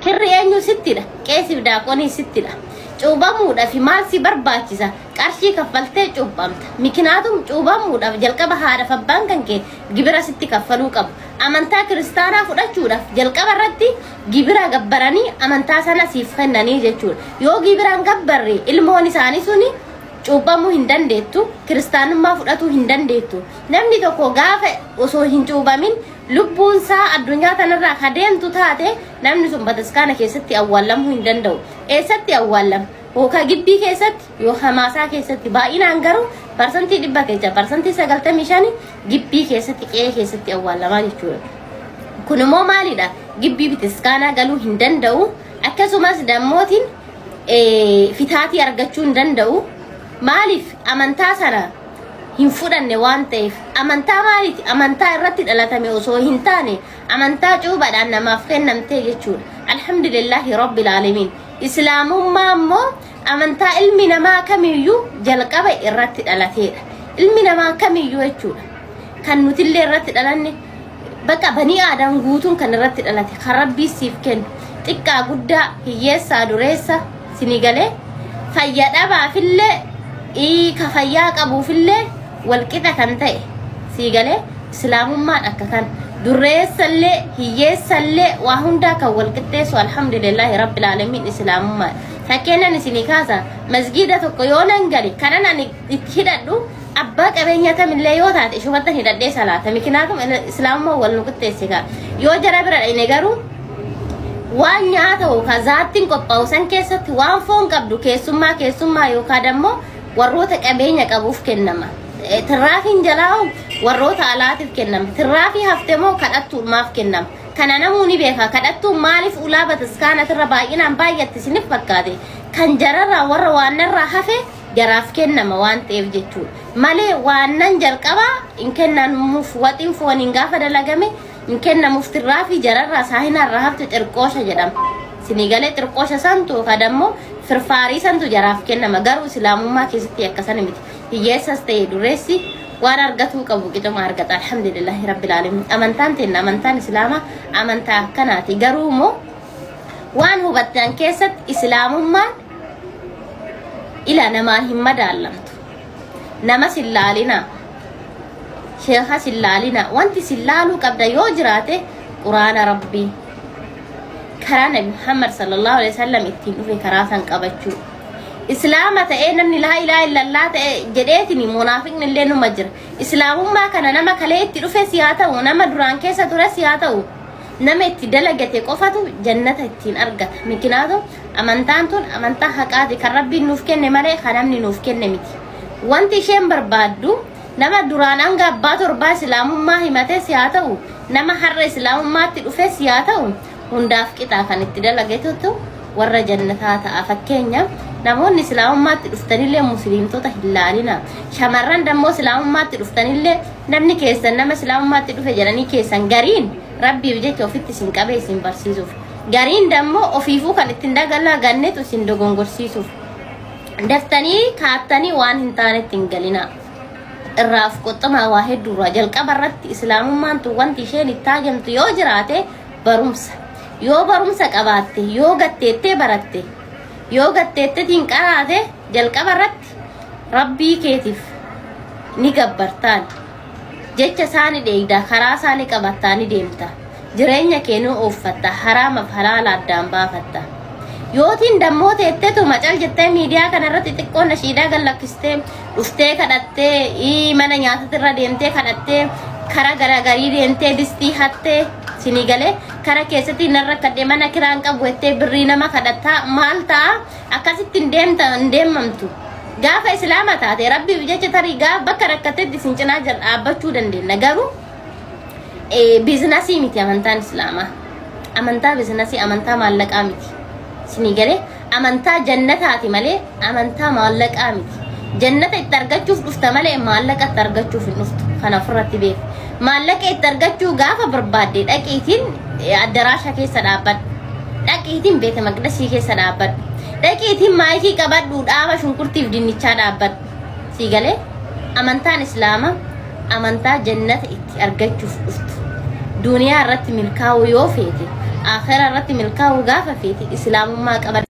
kirri eenyu sittidha qeesiif daaqonii sittidha cuubamuudhaaf maalsi barbaachisa qarshii kaffaltee cuubamta miknaatum cuubamuudhaaf jalqaba haadha abbaan kan kee gibira sitti kaffaluu qabu amantaa kiristaanaa fudhachuudhaaf jalqaba irratti gibira gabbaranii amantaa sana siif kennanii jechuudha yoo gibiraan gabbarre ilmoon isaanii suni cuubamuu hin dandeettu kiristaanummaa fudhatuu hin dandeettu namni tokko gaafa osoo hin cuubamin lubbuun isaa addunyaa tanarraa kadeemtu taate namni sun bataskaana keessatti awwaalamuu hin danda'u eessatti awwaalama hooka gibbii keessatti yoo hamaasaa keessatti baay'inaan garuu parsantii 100 keessa parsantii 95 gibbii keessatti qe'ee keessatti awwaalamaa jechuudha kun immoo maalidha gibbii bataskaanaa galuu hin danda'u akkasumas dammootiin fitaatii argachuu hin danda'u maaliif amantaa sana hin fudhanne waan ta'eef amantaa maaliiti amantaa irratti dhalatame osoo hin taane amantaa cuubadhaan namaaf kennamtee jechuudha alhamdulillahi rabbil alamin islaamummaa immoo amantaa ilmi namaa kamiyyuu jalqaba irratti dhalateedha ilmi namaa kamiyyuu jechuudha kan nutillee irratti dhalanne bakka banii aadam guutuun kan irratti dhalate kan rabbii siif kennu xiqqaa guddaa hiyyeessaa dureessa sinigalee fayyadhabaafillee ka fayyaa qabuufillee walqixa kan ta'e siigalee islaamummaan akka kan dureessallee hiyyeessallee waa hundaa kan walqixxeessu alhamdulillahi rabbil alamin islaamummaan fakkeenyan isinii kaasa masgiida tokko yoo nan gale kanan ani itti hidhadhu abbaa qabeenya tamillee yoo taate ishumatti hidhadhee salaata miknaatum islaamummaa wal nu qixxeesse gaa yoo jara bira dhayne garuu waan nyaata ka zaattiin qophaa'u san keessatti waan foon qabdu keessummaa yookaan ammoo warroota qabeenya qabuuf kennama tiraafiin jalaa warroota alaatiif kennama tiraafii haftemoo kadhattuudhaaf kennama kana namoonni beeka kadhattuun maaliif ulaa bataskaanatirra baay'inaan baay'atti isiniif fakkaate kan jararraa warra waannarraa hafe jaraaf kennama waan ta'eef jechuudha malee waannan jalqabaa in kennamuuf waxiin fooniin gaafa dalagame in kennamuuf tiraafii jararraa saahinarraa hafte xirqoosha jedhama sinigalee xirqoosha santu kadammoo firfaarii santu jaraaf kennama garuu islaamummaa keessatti akkasana miti hiyyeessas ta'e dureessi waan argatuu qabu qixuma argata alhamdulillahi rabbil alamin amantaan tenna amantaan islaamaa amantaa akkanaati garuu immoo waan hubattan keessatti islaamummaan ila namaan hin madaallamtu nama sillaalina sheekha sillaalina wanti sillaaluu qabda yoo jiraate quraana rabbii karaa nabi muhammad sallallahu alaihi wasallam ittiin dhufe karaa san qabachuu islaama ta'ee namni laa ilaaha illallah ta'e jedheetini munaafiqni illee numa jira islaamummaa kana nama kalee itti dhufe siyaa ta'u nama duraan keessa ture siyaa ta'u nama itti dalagate qofatu jannata ittiin argata mikinaatu amantaan tun amantaa haqaati kan rabbiin nuuf kenne malee kan namni nuuf kenne miti wanti isheen barbaaddu nama duraan hanga abbaa torbaa islaamummaa himate siyaa ta'u nama har'a islaamummaatti dhufe siyaa ta'u hundaaf qixaa kan itti dalageetu warra jannataa ta'a fakkeenya namoonni islaamummaatti dhuftanillee musliimtota hin laalina shamarran dammoo islaamummaatti dhuftanillee namni keessan nama islaamummaatti dhufe jedhanii keessan gariin rabbiif jecha ofitti isin qabee isin barsiisuuf gariin dammoo ofiifuu kan ittiin dagalaa gannetu isin dogongorsiisuuf daftanii kaattanii waan hin taanetti hin galina irraaf qoxxamaa waa hedduurraa jalqaba irratti islaamummaan tun wanti isheen itti haajamtu yoo jiraate barumsa yoo barumsa qabaatte yoo gatteettee baratte yoo gatteettetiin qaraate jalqaba irratti rabbii keetiif ni gabbartaan jecha isaanii dheegdaa karaa isaanii qabattaanii deemta jireenya keenuu uuffatta haraamaaf halaala addaan baafatta yootiin dammoo teetteetu macal jettee miidiyaa kanarratti xiqqoon nashiidaa gallakkistee dhuftee kadhattee mana nyaatatirra deemtee kadhattee karaa garagarii deemtee distii hattee sinigalee karaa keessatti narra kadhee mana kiraan qabu jettee birrii nama kadhataa maal ta'a akkasitti hin deemamtu gaafa islaama taate rabbiif jecha tarii gaafa bakka rakkatetti isin cinaa dhaabbachuu dandeenya garuu biizinasii miti amantaan islaamaa amantaa biizinasii amantaa maallaqaa miti sinigalee amantaa jannataati malee amantaa maallaqaa miti jannata itti argachuuf dhufta malee maallaqa itti argachuuf hin dhuftu kana ofirratti beeku maallaqa itti argachuu gaafa barbaadde dhaqiitiin addaraasha keessa dhaabbadhu dhaqiitiin beeta maqdasii keessa dhaabbadhu dhaqiitiin maayikii qabadhu dhaaba shunkurtiif dinnichaa dhaabbadhu siigalee amantaan islaamaa amantaa jannata itti argachuuf dhuftu duniyaa irratti milkaa'uu yoo feete آخر رت ملكا وقافة في إسلام ما قبل